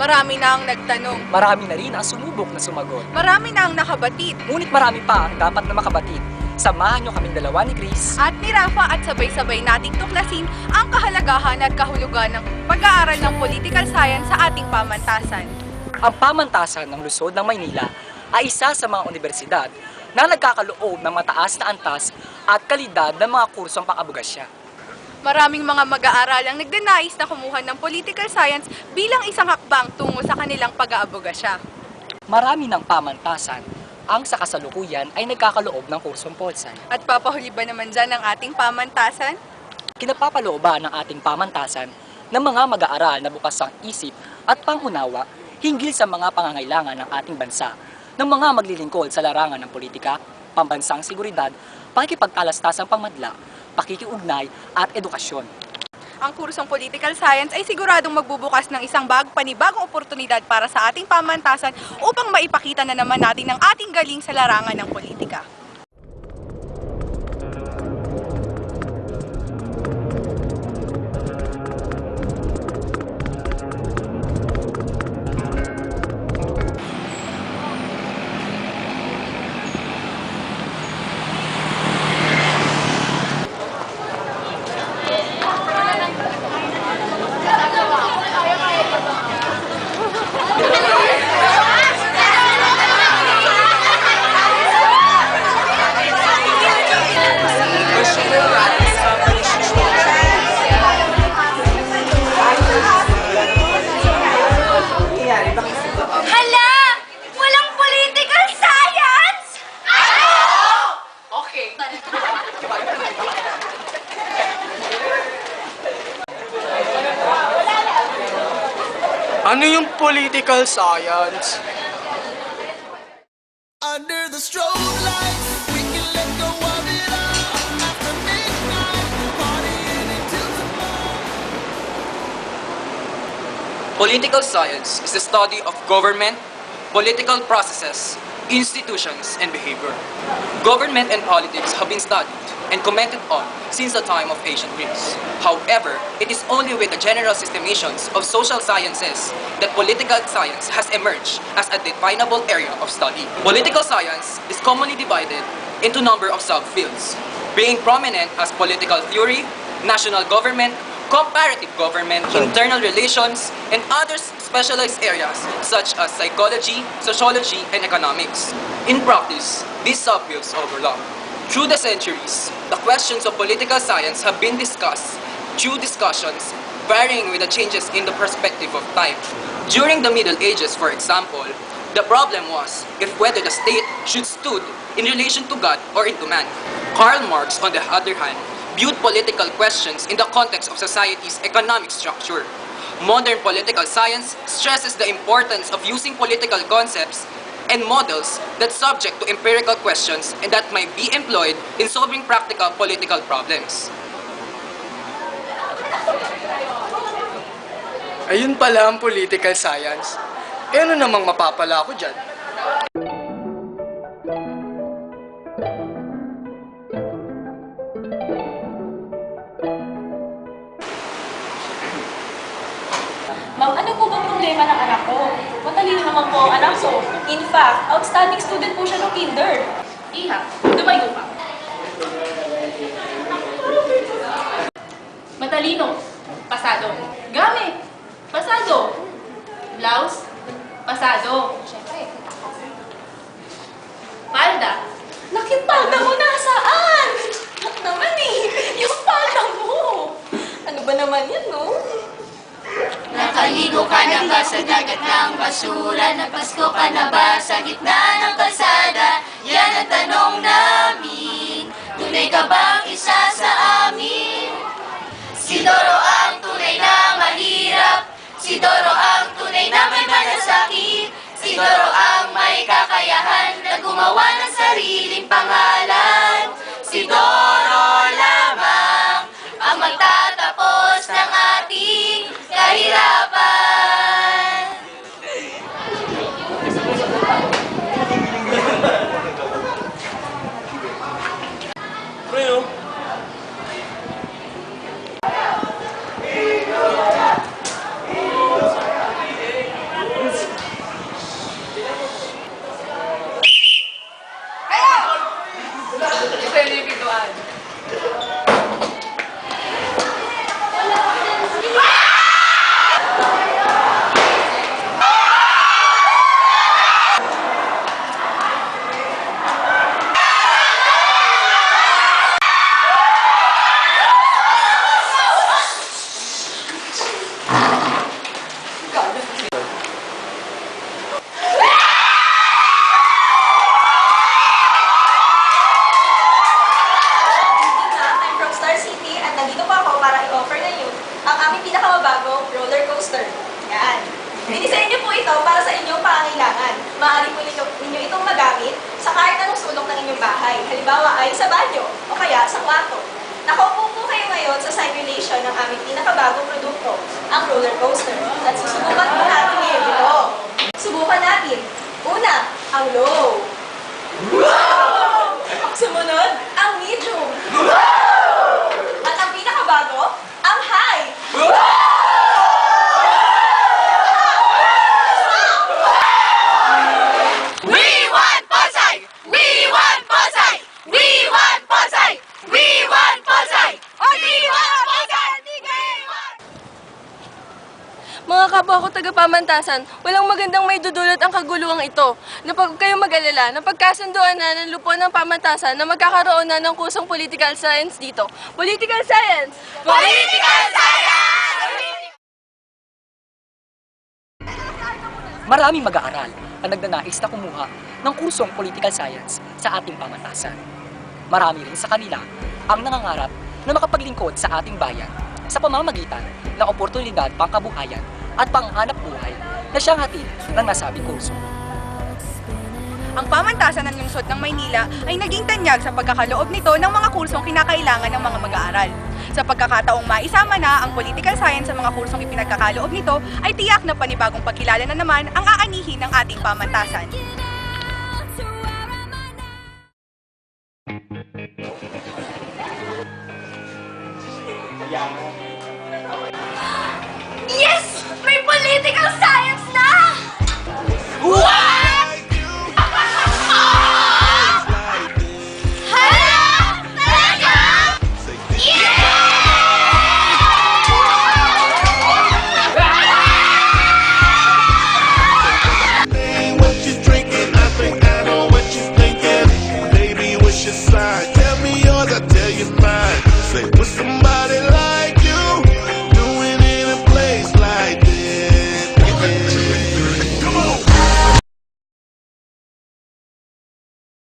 Marami na ang nagtanong. Marami na rin ang sumubok na sumagot. Marami na ang nakabatid. Ngunit marami pa ang dapat na makabatid. Samahan niyo kaming dalawa ni Chris At ni Rafa at sabay-sabay nating tuklasin ang kahalagahan at kahulugan ng pag-aaral ng political science sa ating pamantasan. Ang pamantasan ng lungsod ng Maynila ay isa sa mga universidad na nagkakaloob ng mataas na antas at kalidad ng mga kursong pang-abogasya. Maraming mga mag-aaral ang nagdanais na kumuha ng political science bilang isang hakbang tungo sa kanilang pag-aabogasya. Marami ng pamantasan ang sa kasalukuyan ay nagkakaloob ng kursong Polsan. At papahuli ba naman dyan ang ating pamantasan? Kinapapalooban ng ating pamantasan ng mga mag-aaral na bukas ang isip at pangunawa hinggil sa mga pangangailangan ng ating bansa ng mga maglilingkod sa larangan ng politika, pambansang seguridad, pakikipagtalastasang pangmadla, pakikiugnay at edukasyon. Ang kursong political science ay siguradong magbubukas ng isang panibagong oportunidad para sa ating pamantasan upang maipakita na naman natin ang ating galing sa larangan ng politika. Hala! Walang political science? Okay. Ano yung political science? Under the strobe lights, we can let go of it all. After midnight, partying until tomorrow. Political science is the study of government, political processes, institutions, and behavior. Government and politics have been studied and commented on since the time of ancient Greece. However, it is only with the general systemations of social sciences that political science has emerged as a definable area of study. Political science is commonly divided into a number of subfields, being prominent as political theory, national government, comparative government, internal relations, and other specialized areas such as psychology, sociology, and economics. In practice, these subfields overlap. Through the centuries, the questions of political science have been discussed through discussions varying with the changes in the perspective of time. During the Middle Ages, for example, the problem was if whether the state should stood in relation to God or into man. Karl Marx, on the other hand, viewed political questions in the context of society's economic structure. Modern political science stresses the importance of using political concepts and models that subject to empirical questions and that might be employed in solving practical political problems. Ayun pala ang political science. Eh ano namang mapapala ako dyan? Ma'am, ano po bang problema ng anak ko? Matalino naman po ang anak ko. In fact, outstanding student po siya ng kinder. Iha, lumayo ka. Matalino, pasado. Gamit, pasado. Blouse, pasado. Palda. Naku, yung palda mo nasaan? Nak naman eh, yung palda mo. Ano ba naman yan, no? Nakaligo ka na ba sa dagat ng basura? Napasko ka na ba sa gitna ng kalsada? Yan ang tanong namin. Tunay ka bang isa sa amin? Si Doro ang tunay na mahirap. Si Doro ang tunay na may malasakit. Si Doro ang may kakayahan na gumawa ng sariling pangalan. Si Doro lamang ang magtatapos ng ating kahirapan. Coaster. Yan. Dinisenyo po ito para sa inyong pangangailangan. Maaari po ninyo itong magamit sa kahit anong sulok ng inyong bahay. Halimbawa ay sa banyo o kaya sa kwarto. Nakaupo po kayo ngayon sa simulation ng aming pinakabagong produkto, ang roller coaster. At susubukan po natin ngayon ito. Subukan natin. Una, ang low. Sumunod, ang medium. At ang pinakabago, ang high. We want Pasay! We want Pasay! We want Pasay! We want Pasay! We want Pasay! Mga kapwa ko taga-pamantasan, walang magandang may dudulot ang kaguluhang ito. Napag kayo mag-alala, napagkasunduan na ng lupo ng pamantasan na magkakaroon na ng kursong political science dito. Political science! Political Science! Maraming mag-aaral ang nagnanais na kumuha ng kursong political science sa ating pamantasan. Marami rin sa kanila ang nangangarap na makapaglingkod sa ating bayan sa pamamagitan ng oportunidad pangkabuhayan at panghanap buhay na siyang hatid ng nasabing kurso. Ang pamantasan ng lungsod ng Maynila ay naging tanyag sa pagkakaloob nito ng mga kursong kinakailangan ng mga mag-aaral. Sa pagkakataong maisama na ang political science sa mga kursong ipinagkakaloob nito, ay tiyak na panibagong pagkilala na naman ang aanihin ng ating pamantasan.